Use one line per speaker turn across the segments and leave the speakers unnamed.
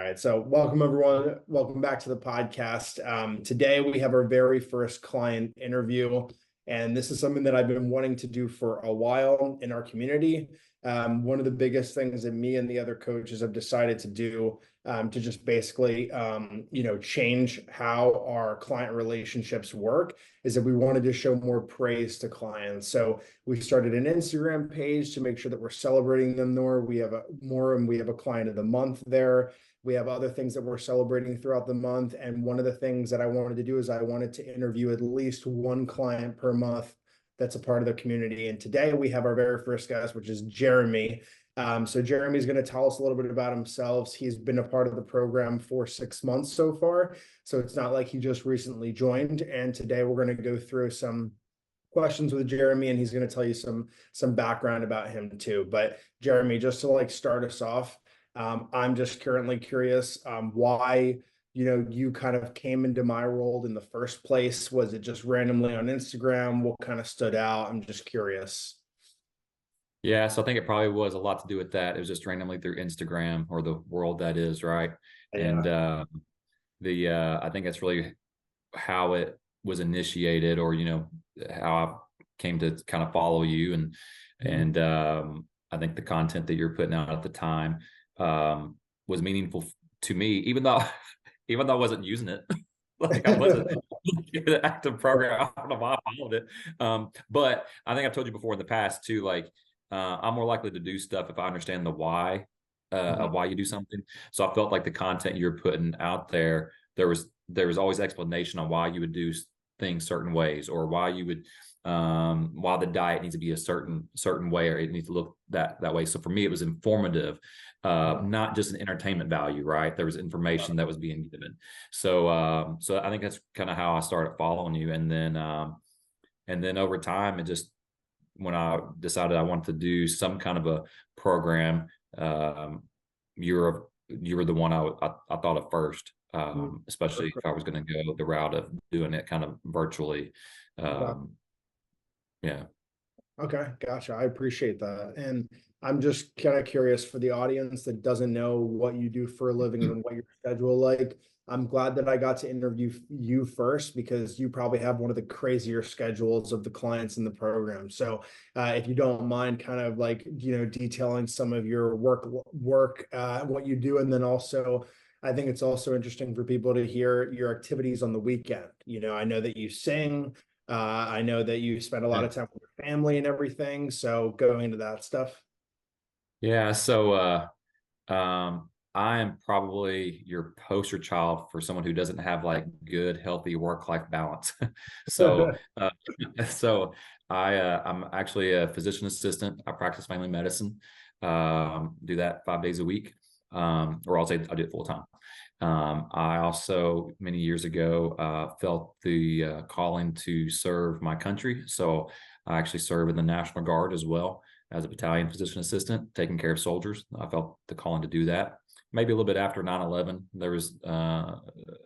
right. So welcome everyone. Welcome back to the podcast. Today we have our very first client interview, and this is something that I've been wanting to do for a while in our community. One of the biggest things that me and the other coaches have decided to do to just basically, change how our client relationships work is that we wanted to show more praise to clients. So we started an Instagram page to make sure that we're celebrating them more. We have and we have a client of the month there. We have other things that we're celebrating throughout the month. And one of the things that I wanted to do is I wanted to interview at least one client per month that's a part of the community. And today we have our very first guest, which is Jeremy. So Jeremy's going to tell us a little bit about himself. He's been a part of the program for 6 months so far. So it's not like he just recently joined. And today we're going to go through some questions with Jeremy, and he's going to tell you some background about him too. But Jeremy, just to start us off, I'm just currently curious why you kind of came into my role in the first place. Was it just randomly on Instagram? What kind of stood out? I'm just curious.
Yeah, so I think it probably was a lot to do with that. It was just randomly through Instagram or the world that is, right? And
Yeah.
I think that's really how it was initiated, or how I came to kind of follow you, and
Mhm.
and I think the content that you're putting out at the time was meaningful to me, even though even though I wasn't using it. Like I wasn't in an active program. I don't know why I followed it. But I think I've told you before in the past too, like I'm more likely to do stuff if I understand the why
Mhm.
of why you do something. So I felt like the content you're putting out there, there was always explanation on why you would do things certain ways, or why you would why the diet needs to be a certain way, or it needs to look that way. So for me, it was informative, not just an entertainment value, right? There was information that was being given. So I think that's kind of how I started following you, and then over time, it just when I decided I wanted to do some kind of a program, you were the one I thought of first,
Mhm.
especially if I was going to go the route of doing it kind of virtually.
Okay.
Um, yeah.
Okay, gotcha. I appreciate that. And I'm just kind of curious for the audience that doesn't know what you do for a living and what your schedule like. I'm glad that I got to interview you first because you probably have one of the crazier schedules of the clients in the program. So, if you don't mind, kind of detailing some of your work, what you do, and then also, I think it's also interesting for people to hear your activities on the weekend. I know that you sing. I know that you spend a lot
Yeah.
of time with your family and everything. So going into that stuff.
Yeah. I am probably your poster child for someone who doesn't have like good, healthy work-life balance. so, uh, I'm actually a physician assistant. I practice family medicine. Do that 5 days a week, or I'll say I do it full time. I also, many years ago, felt the calling to serve my country. So I actually serve in the National Guard as well as a battalion physician assistant, taking care of soldiers. I felt the calling to do that. Maybe a little bit after 9/11,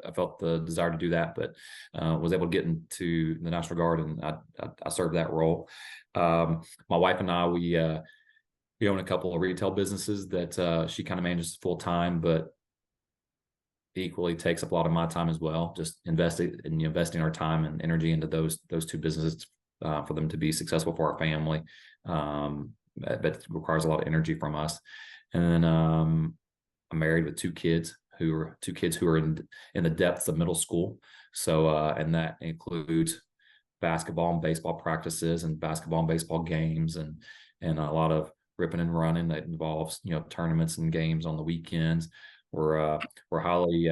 I felt the desire to do that, but was able to get into the National Guard, and I served that role. My wife and I, we own a couple of retail businesses that she kind of manages full time, but equally takes up a lot of my time as well. Just investing our time and energy into those two businesses for them to be successful for our family. That requires a lot of energy from us. And then I'm married with two kids who are in the depths of middle school. So and that includes basketball and baseball practices, and basketball and baseball games, and a lot of ripping and running that involves tournaments and games on the weekends. We're uh, we're highly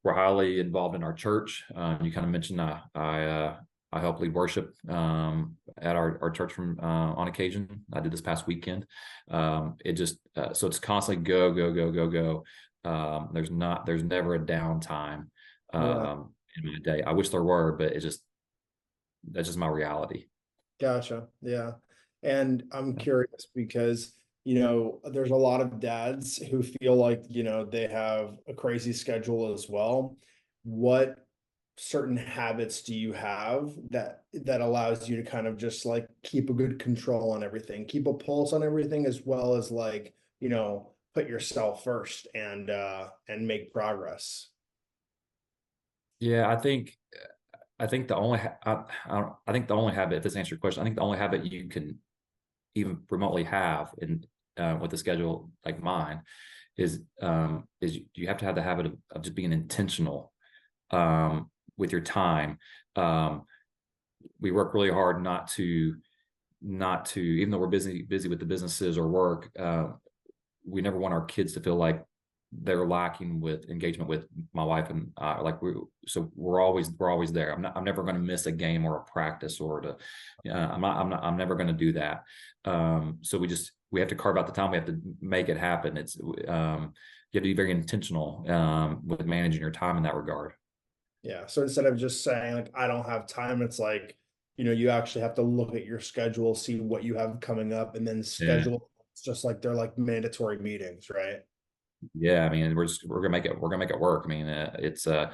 we're highly involved in our church. You kind of mentioned I help lead worship at our church from on occasion. I did this past weekend. It just so it's constantly go go go go go. There's never a downtime
Yeah,
in my day. I wish there were, but that's just my reality.
gotcha. Yeah. And I'm curious because, there's a lot of dads who feel like, they have a crazy schedule as well. What certain habits do you have that allows you to kind of just keep a good control on everything, keep a pulse on everything, as well as put yourself first and make progress.
Yeah, I think the only I think the only habit, if this answers your question, I think the only habit you can even remotely have in with a schedule like mine is you have to have the habit of just being intentional with your time. Um, we work really hard not to even though we're busy with the businesses or work, we never want our kids to feel like they're lacking with engagement with my wife and we're always there. I'm never going to miss a game or a practice or to I'm never going to do that. So we have to carve out the time. We have to make it happen. It's you have to be very intentional with managing your time in that regard.
Yeah. So instead of just saying like, I don't have time, it's like, you actually have to look at your schedule, see what you have coming up, and then
Yeah.
schedule. It's just like they're like mandatory meetings, right?
Yeah, I mean, we're gonna make it work. I mean, it's I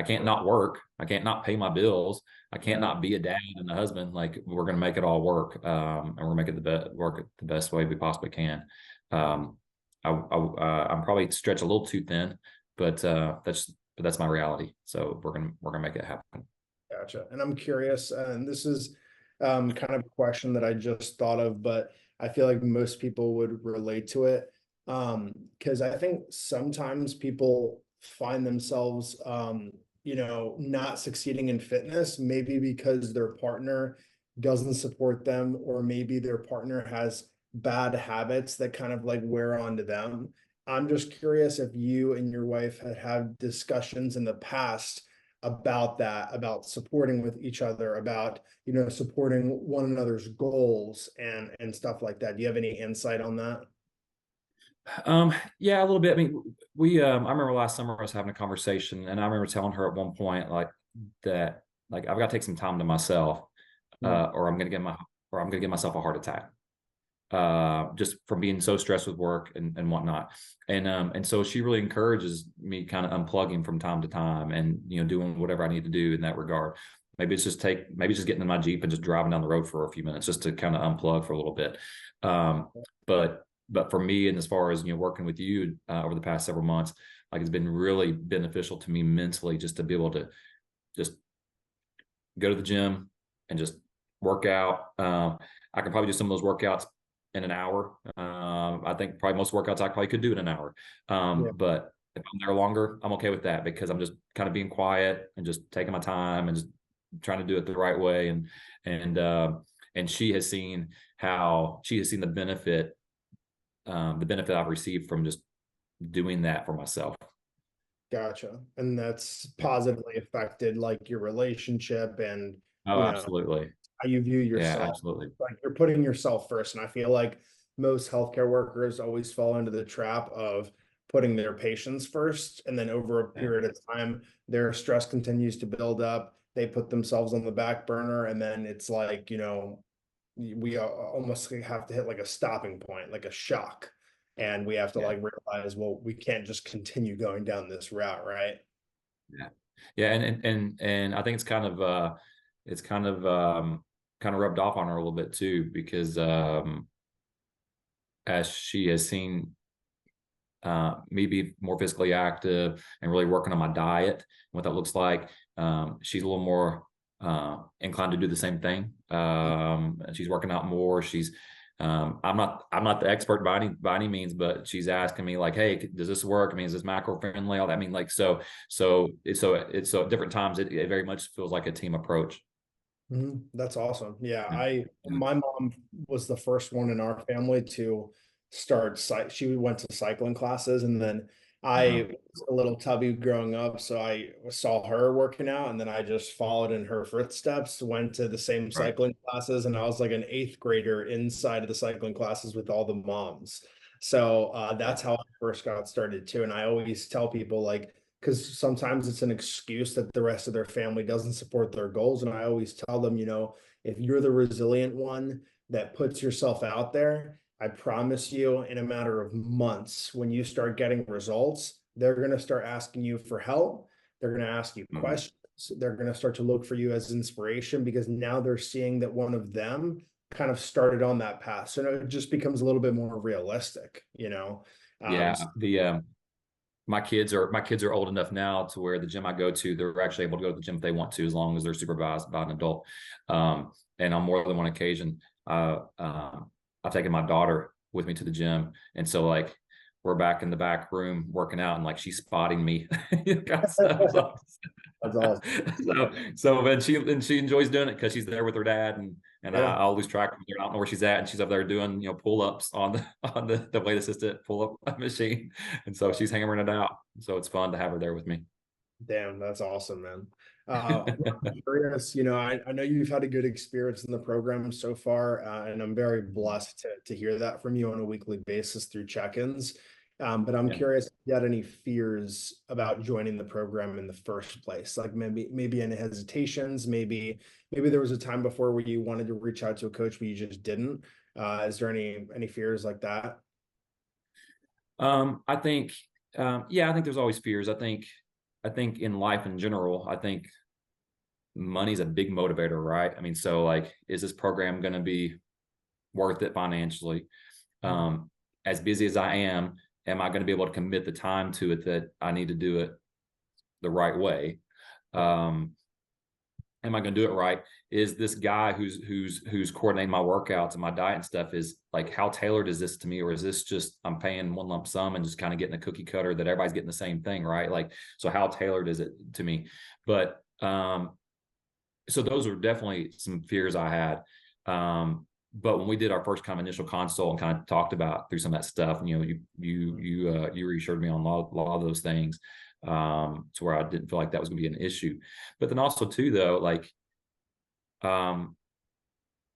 can't not work. I can't not pay my bills. I can't not be a dad and a husband. Like we're gonna make it all work, and we're gonna make it work the best way we possibly can. Um, I'm probably stretched a little too thin, but that's my reality. So we're gonna make it happen.
Gotcha. And I'm curious, and this is kind of a question that I just thought of, but I feel like most people would relate to it. Because I think sometimes people find themselves, not succeeding in fitness, maybe because their partner doesn't support them, or maybe their partner has bad habits that kind of like wear onto them. I'm just curious if you and your wife had discussions in the past about that, about supporting with each other, about supporting one another's goals and stuff like that. Do you have any insight on that?
Yeah, a little bit. I mean, I remember last summer I was having a conversation, and I remember telling her at one point that I've got to take some time to myself,
Mm.
or I'm gonna get myself a heart attack, just from being so stressed with work and whatnot. And so she really encourages me kind of unplugging from time to time, and doing whatever I need to do in that regard. Maybe it's just getting in my Jeep and just driving down the road for a few minutes just to kind of unplug for a little bit. Um, but for me, and as far as working with you over the past several months, like it's been really beneficial to me mentally just to be able to just go to the gym and just work out. I can probably do some of those workouts in an hour. I think probably most workouts I probably could do in an hour.
Yeah.
But if I'm there longer, I'm okay with that because I'm just kind of being quiet and just taking my time and just trying to do it the right way. And and she has seen the benefit I've received from just doing that for myself.
Gotcha. And that's
Yeah.
positively affected like your relationship and
Oh,
you know
absolutely.
how you view
Yeah,
yourself.
absolutely.
Like you're putting yourself first. And I feel like most healthcare workers always fall into the trap of putting their patients first. And then over a
Yeah.
period of time, their stress continues to build up. They put themselves on the back burner. And then it's like, we almost have to hit like a stopping point, like a shock. And we have to
Yeah.
like realize, well, we can't just continue going down this route, right?
Yeah. Yeah. And I think it's kind of rubbed off on her a little bit too, because as she has seen me be more physically active and really working on my diet and what that looks like. She's a little more inclined to do the same thing. And she's working out more. I'm not the expert by any means, but she's asking me like, "Hey, does this work? I mean, is this macro friendly?" All that. I mean, like, so at different times, it very much feels like a team approach.
Mhm. That's awesome. Yeah,
Yeah. Yeah.
my mom was the first one in our family to start she went to cycling classes, and then
Uh-huh.
I was a little tubby growing up, so I saw her working out, and then I just followed in her footsteps, went to the same
Right.
cycling classes, and I was like an eighth grader inside of the cycling classes with all the moms. So
Yeah.
that's how I first got started too. And I always tell people like, because sometimes it's an excuse that the rest of their family doesn't support their goals. And I always tell them, if you're the resilient one that puts yourself out there, I promise you, in a matter of months, when you start getting results, they're going to start asking you for help. They're going to ask you
Mhm.
questions. They're going to start to look for you as inspiration because now they're seeing that one of them kind of started on that path. So it just becomes a little bit more realistic, you know?
Yeah.
So
My kids are old enough now to where the gym I go to, they're actually able to go to the gym if they want to, as long as they're supervised by an adult. And on more than one occasion, I've taken my daughter with me to the gym. And so like we're back in the back room working out and like she's spotting me.
that's awesome.
So and she enjoys doing it because she's there with her dad, and
Yeah.
I'll lose track of her. I don't know where she's at, and she's up there doing pull-ups on the weight assisted pull-up machine, and so she's hammering it out. So it's fun to have her there with me.
Damn, that's awesome, man. I'm curious, I know you've had a good experience in the program so far, and I'm very blessed to hear that from you on a weekly basis through check-ins. But I'm
Yeah.
curious if you had any fears about joining the program in the first place, like maybe any hesitations, maybe there was a time before where you wanted to reach out to a coach, but you just didn't. Is there any fears like that?
I think, yeah, I think there's always fears. I think in life in general, I think money's a big motivator, right? I mean, so like, is this program going to be worth it financially? As busy as I am I going to be able to commit the time to it that I need to do it the right way? Am I going to do it right? Is this guy who's coordinating my workouts and my diet and stuff, is like, how tailored is this to me? Or is this just, I'm paying one lump sum and just kind of getting a cookie cutter that everybody's getting the same thing, right? Like, so how tailored is it to me? But, so those are definitely some fears I had. But when we did our first kind of initial consult and kind of talked about through some of that stuff, you reassured me on a lot of those things, to where I didn't feel like that was going to be an issue. But then also too, though, like, I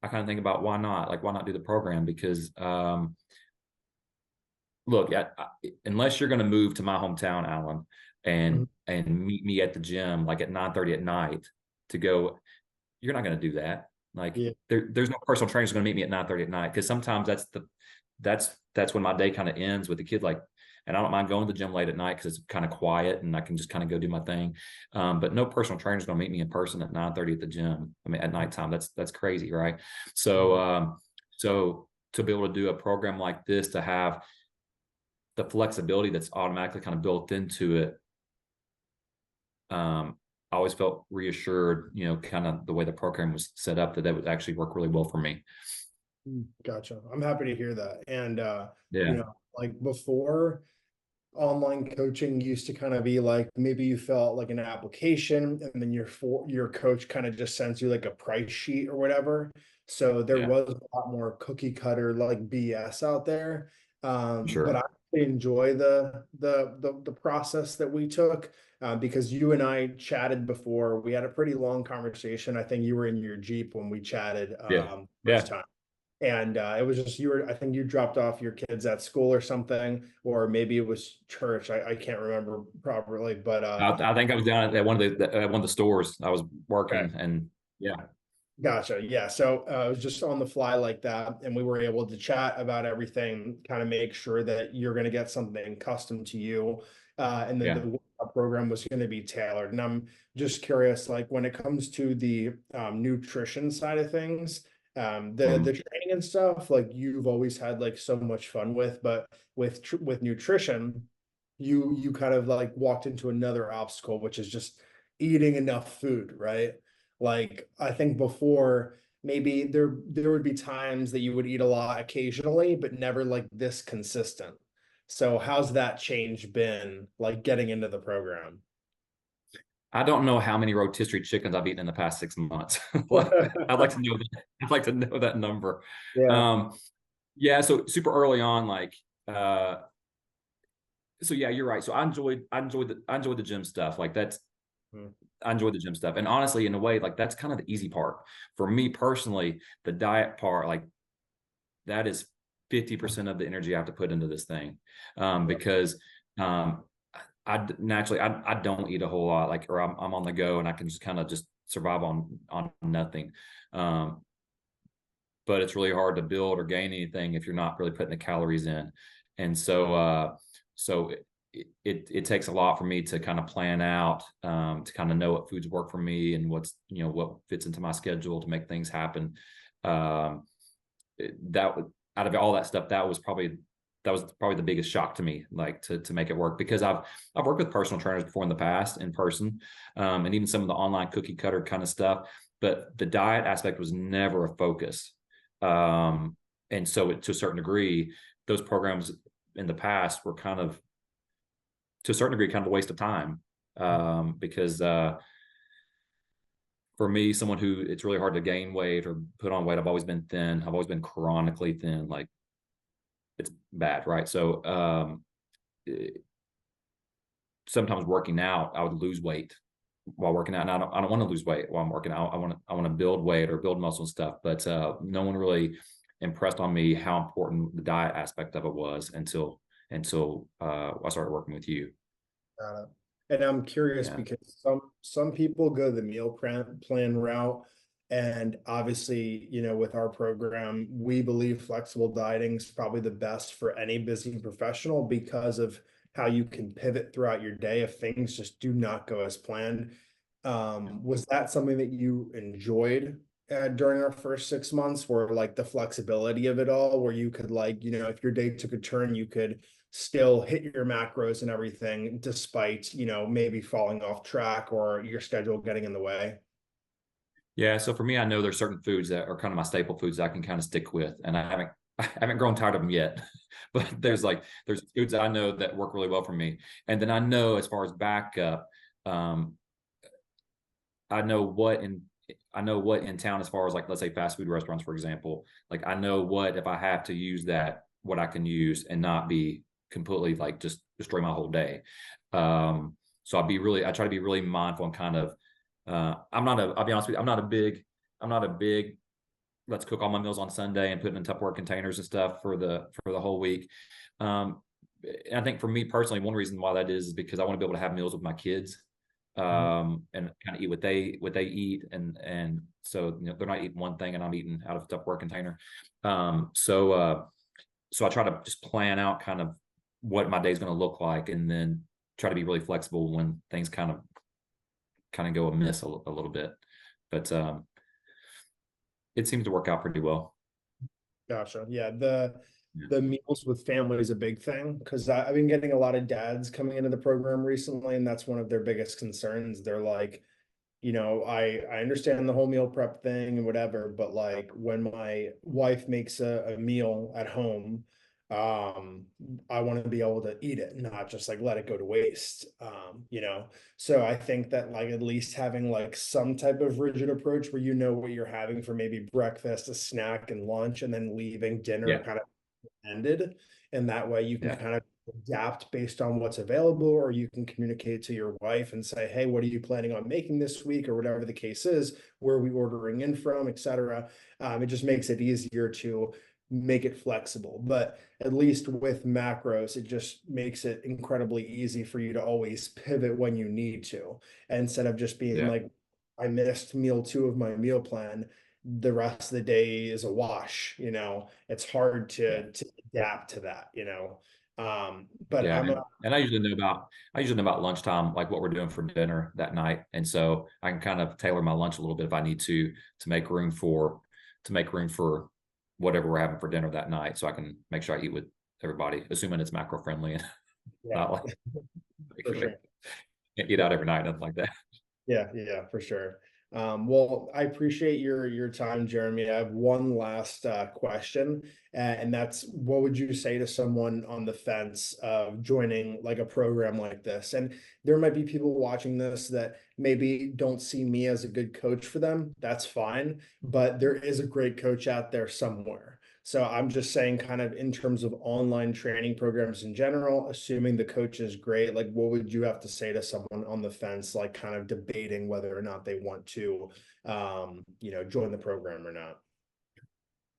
kind of think about why not do the program? Because, look, unless you're going to move to my hometown, Alan, and meet me at the gym, like at 9:30 at night to go, you're not going to do that. Like,
Yeah.
there's no personal trainer who's going to meet me at 9:30 at night, because sometimes that's when my day kind of ends with the kid. Like, and I don't mind going to the gym late at night because it's kind of quiet and I can just kind of go do my thing. But no personal trainer is going to meet me in person at 9:30 at the gym. I mean, at nighttime, that's crazy, right? So, so to be able to do a program like this, to have the flexibility that's automatically kind of built into it, I always felt reassured, kind of the way the program was set up, that would actually work really well for me.
Gotcha. I'm happy to hear that. And,
Yeah.
like before, online coaching used to kind of be like, maybe you felt like an application and then your coach kind of just sends you like a price sheet or whatever. So there
Yeah.
was a lot more cookie cutter like BS out there.
Sure.
But I enjoy the process that we took, because you and I chatted before. We had a pretty long conversation. I think you were in your Jeep when we chatted
Yeah.
first time. And it was just I think you dropped off your kids at school or something, or maybe it was church. I can't remember properly, but
I think I was down at one of the stores. I was working,
okay.
and yeah.
Gotcha. Yeah. So it was just on the fly like that. And we were able to chat about everything, kind of make sure that you're going to get something custom to you. And then the workout program was going to be tailored. And I'm just curious, like when it comes to the nutrition side of things, the training and stuff, like you've always had like so much fun with, but with nutrition, you kind of like walked into another obstacle, which is just eating enough food, right? Like I think before, maybe there would be times that you would eat a lot occasionally, but never like this consistent. So how's that change been, like getting into the program?
I don't know how many rotisserie chickens I've eaten in the past 6 months. I'd like to know that. I'd like to know that number.
Yeah.
Yeah. So super early on, like, so yeah, you're right. So I enjoyed the gym stuff. Like that's, I enjoyed the gym stuff. And honestly, in a way, like that's kind of the easy part for me personally. The diet part, like that is 50% of the energy I have to put into this thing, because I naturally I don't eat a whole lot, like, or I'm on the go and I can just kind of just survive on nothing. But it's really hard to build or gain anything if you're not really putting the calories in. And so it takes a lot for me to kind of plan out, to kind of know what foods work for me and what fits into my schedule to make things happen. that out of all that stuff, that was probably the biggest shock to me, like to make it work, because I've worked with personal trainers before in the past in person, and even some of the online cookie cutter kind of stuff, but the diet aspect was never a focus. And so to a certain degree, those programs in the past were kind of, to a certain degree, kind of a waste of time, because for me, someone who it's really hard to gain weight or put on weight, I've always been thin. I've always been chronically thin. Like, it's bad, right? So sometimes working out, I would lose weight while working out, and I don't want to lose weight while I'm working out. I want to build weight or build muscle and stuff. But no one really impressed on me how important the diet aspect of it was until I started working with you.
Got it. And I'm curious because some people go the meal plan route. And obviously, with our program, we believe flexible dieting is probably the best for any busy professional because of how you can pivot throughout your day if things just do not go as planned. Was that something that you enjoyed during our first 6 months, where like the flexibility of it all, where you could, like, if your day took a turn, you could still hit your macros and everything despite, maybe falling off track or your schedule getting in the way?
Yeah. So for me, I know there's certain foods that are kind of my staple foods that I can kind of stick with, and I haven't grown tired of them yet. But there's foods that I know that work really well for me. And then I know, as far as backup, I know what in town, as far as, like, let's say fast food restaurants, for example, like, I know what, if I have to use that, what I can use and not be completely, like, just destroy my whole day. So I try to be really mindful and kind of, I'll be honest with you, I'm not a big, let's cook all my meals on Sunday and put it in Tupperware containers and stuff for the whole week. And I think for me personally, one reason why that is because I want to be able to have meals with my kids, and kind of eat what they eat, and so they're not eating one thing and I'm eating out of a Tupperware container. So I try to just plan out kind of what my day is going to look like, and then try to be really flexible when things kind of go amiss a little bit. But it seems to work out pretty well.
Gotcha. Yeah. The meals with family is a big thing, because I've been getting a lot of dads coming into the program recently, and that's one of their biggest concerns. They're like, I understand the whole meal prep thing and whatever, but like, when my wife makes a meal at home, I want to be able to eat it, not just like let it go to waste. So I think that, like, at least having like some type of rigid approach where what you're having for maybe breakfast, a snack, and lunch, and then leaving dinner kind of ended, and that way you can kind of adapt based on what's available, or you can communicate to your wife and say, hey, what are you planning on making this week, or whatever the case is, where are we ordering in from, etc. It just makes it easier to make it flexible. But at least with macros, it just makes it incredibly easy for you to always pivot when you need to, instead of just being like, I missed meal 2 of my meal plan, the rest of the day is a wash. It's hard to adapt to that. But
and I usually know about lunchtime, like what we're doing for dinner that night, and so I can kind of tailor my lunch a little bit if I need to make room for whatever we're having for dinner that night, so I can make sure I eat with everybody, assuming it's macro friendly and not like
for sure.
eat out every night, nothing like that.
Yeah, for sure. Well, I appreciate your time, Jeremy. I have one last question, and that's, what would you say to someone on the fence of joining like a program like this? And there might be people watching this that maybe don't see me as a good coach for them. That's fine, but there is a great coach out there somewhere. So I'm just saying, kind of in terms of online training programs in general, assuming the coach is great, like, what would you have to say to someone on the fence, like kind of debating whether or not they want to, join the program or not?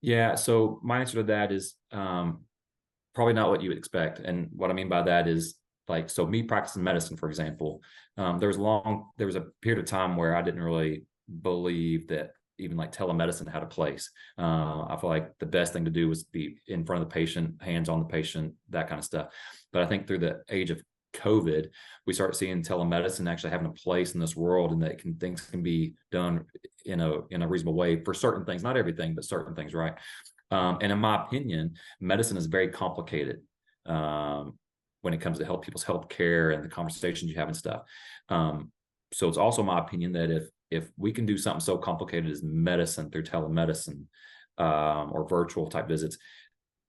Yeah. So my answer to that is probably not what you would expect. And what I mean by that is, like, so me practicing medicine, for example, there was a period of time where I didn't really believe that even like telemedicine had a place. I feel like the best thing to do was be in front of the patient, hands on the patient, that kind of stuff. But I think through the age of COVID, we start seeing telemedicine actually having a place in this world, and that things can be done in a reasonable way for certain things, not everything, but certain things, right? And in my opinion, medicine is very complicated when it comes to help people's health care and the conversations you have and stuff. So it's also my opinion that if we can do something so complicated as medicine through telemedicine or virtual type visits,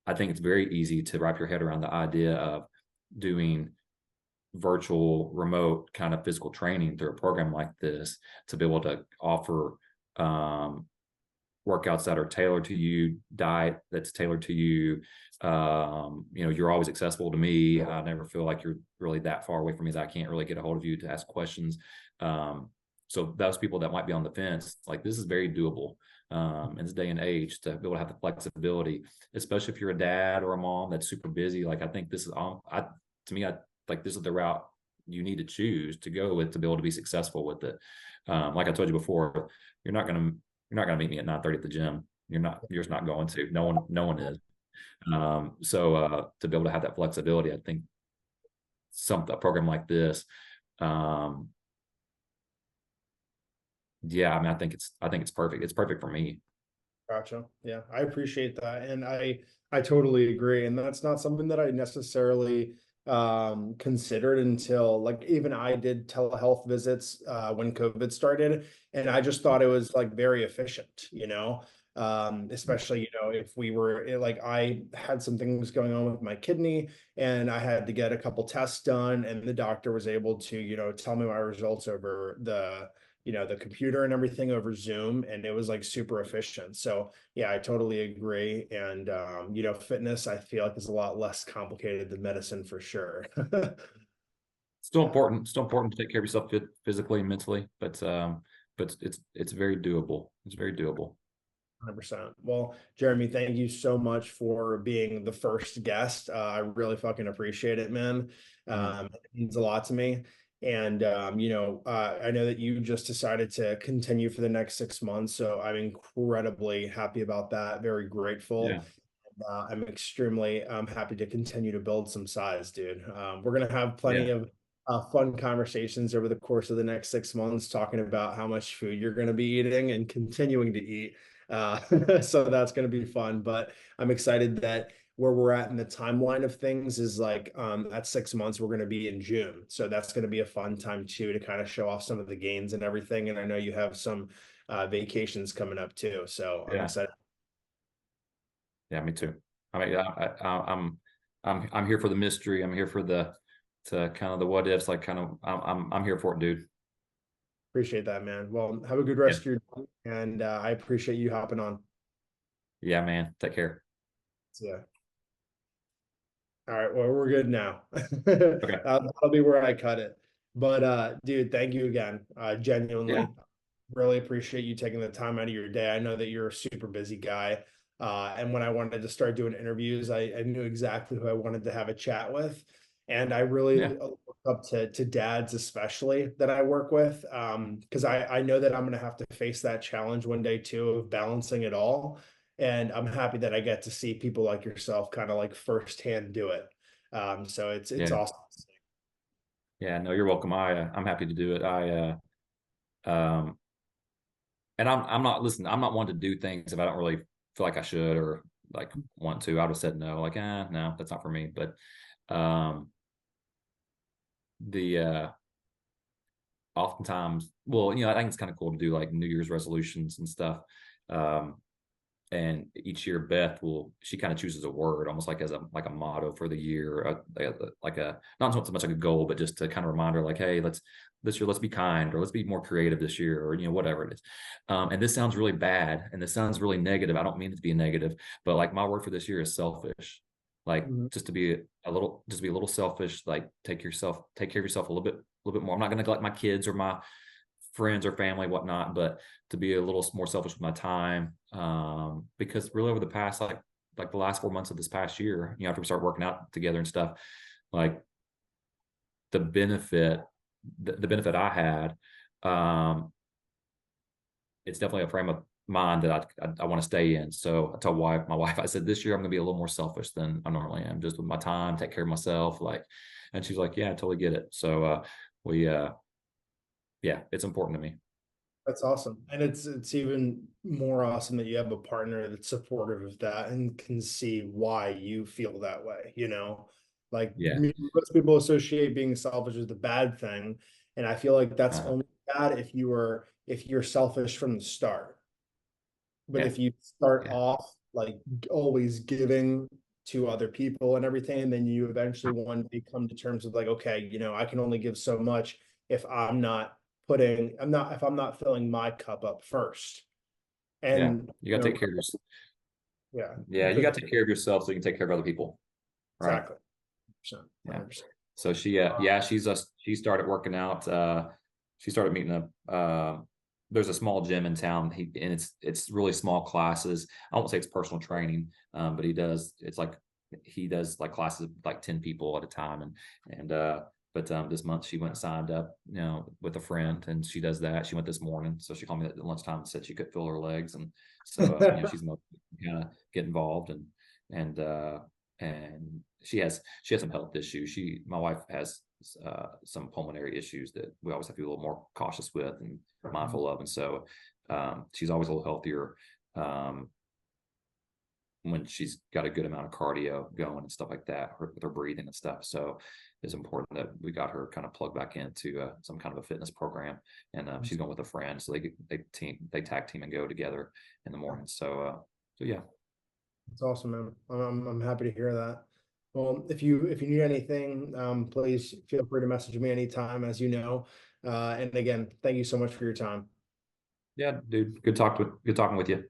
I think it's very easy to wrap your head around the idea of doing virtual remote kind of physical training through a program like this, to be able to offer workouts that are tailored to you, diet that's tailored to you. You're always accessible to me. I never feel like you're really that far away from me that I can't really get a hold of you to ask questions. So those people that might be on the fence, like, this is very doable in this day and age, to be able to have the flexibility, especially if you're a dad or a mom that's super busy. Like, I think this is like, this is the route you need to choose to go with to be able to be successful with it. Like I told you before, you're not gonna meet me at 9:30 at the gym. You're just not going to. No one is. So to be able to have that flexibility, I think a program like this, yeah, I mean, I think it's perfect. It's perfect for me.
Gotcha. Yeah, I appreciate that. And I totally agree. And that's not something that I necessarily considered until, like, even I did telehealth visits when COVID started, and I just thought it was like very efficient, especially, if we were like, I had some things going on with my kidney and I had to get a couple tests done, and the doctor was able to, tell me my results over the computer and everything over Zoom, and it was like super efficient. So yeah, I totally agree. And fitness, I feel like, is a lot less complicated than medicine for sure.
Still important. Still important to take care of yourself physically and mentally, but it's very doable. It's very doable.
100%. Well, Jeremy, thank you so much for being the first guest. I really fucking appreciate it, man. It means a lot to me. And I know that you just decided to continue for the next 6 months, so I'm incredibly happy about that. Very grateful.
Yeah.
I'm extremely happy to continue to build some size, dude. We're gonna have plenty
Yeah.
of fun conversations over the course of the next 6 months, talking about how much food you're gonna be eating and continuing to eat. So that's gonna be fun. But I'm excited that where we're at in the timeline of things is like, at 6 months, we're gonna be in June. So that's gonna be a fun time too, to kind of show off some of the gains and everything. And I know you have some vacations coming up too. So I'm
Yeah.
excited.
Yeah, me too. I mean, I'm here for the mystery. I'm here for to kind of the what ifs. Like, kind of, I'm here for it, dude.
Appreciate that, man. Well, have a good
Yeah.
rest of your day, and I appreciate you hopping on.
Yeah, man. Take care.
Yeah. All right. Well, we're good now.
Okay.
That'll be where I cut it. But dude, thank you again.
Yeah.
Genuinely, really appreciate you taking the time out of your day. I know that you're a super busy guy. And when I wanted to start doing interviews, I knew exactly who I wanted to have a chat with. And I really
Yeah.
look up to dads, especially, that I work with, because I know that I'm going to have to face that challenge one day too, of balancing it all. And I'm happy that I get to see people like yourself kind of like firsthand do it. So it's
Yeah.
awesome.
Yeah. No, you're welcome. I'm happy to do it. Um, and I'm not, listen, I'm not one to do things if I don't really feel like I should or like want to. I would have said no, like, no, that's not for me. But um, the oftentimes, well, I think it's kind of cool to do like New Year's resolutions and stuff. Um, and each year Beth she kind of chooses a word almost like as a motto for the year, like a not so much like a goal, but just to kind of remind her, like, hey, this year let's be kind, or let's be more creative this year, or whatever it is. And this sounds really bad and this sounds really negative. I don't mean it to be negative, but like, my word for this year is selfish. Like,
Mhm.
just to be a little selfish, like take care of yourself a little bit more. I'm not going to neglect my kids or my friends or family, whatnot, but to be a little more selfish with my time. Because really over the past, like the last 4 months of this past year, after we start working out together and stuff, like the benefit I had, it's definitely a frame of mind that I want to stay in. So I told my wife, I said, this year I'm going to be a little more selfish than I normally am, just with my time, take care of myself. Like, and she's like, yeah, I totally get it. So, yeah, it's important to me.
That's awesome. And it's even more awesome that you have a partner that's supportive of that and can see why you feel that way, you know? Like
Yeah.
most people associate being selfish as the bad thing. And I feel like that's
Uh,
only bad if you're selfish from the start. But
yeah.
if you start
Yeah.
off like always giving to other people and everything, and then you eventually one day come to terms with like, okay, you know, I can only give so much if if I'm not filling my cup up first.
Yeah.
And
You
you
got to
know,
take care of yourself.
yeah,
Yeah. You got to take care of yourself so you can take care of other people. Right.
exactly. 100%,
Yeah.
100%.
So she started working out. She started meeting there's a small gym in town. And it's really small classes. I won't say it's personal training, but he does like classes of like 10 people at a time. But this month she went and signed up, with a friend, and she does that. She went this morning. So she called me at lunchtime and said she could feel her legs. And so, she's kind of get involved and and she has some health issues. My wife has some pulmonary issues that we always have to be a little more cautious with and mindful of, and so she's always a little healthier when she's got a good amount of cardio going and stuff like that with her breathing and stuff. So it's important that we got her kind of plugged back into some kind of a fitness program, and she's going with a friend, so they tag team and go together in the morning. So yeah.
It's awesome, man. I'm happy to hear that. Well, if you need anything, please feel free to message me anytime, as you know. And again, thank you so much for your time.
Yeah, dude. Good talking with you.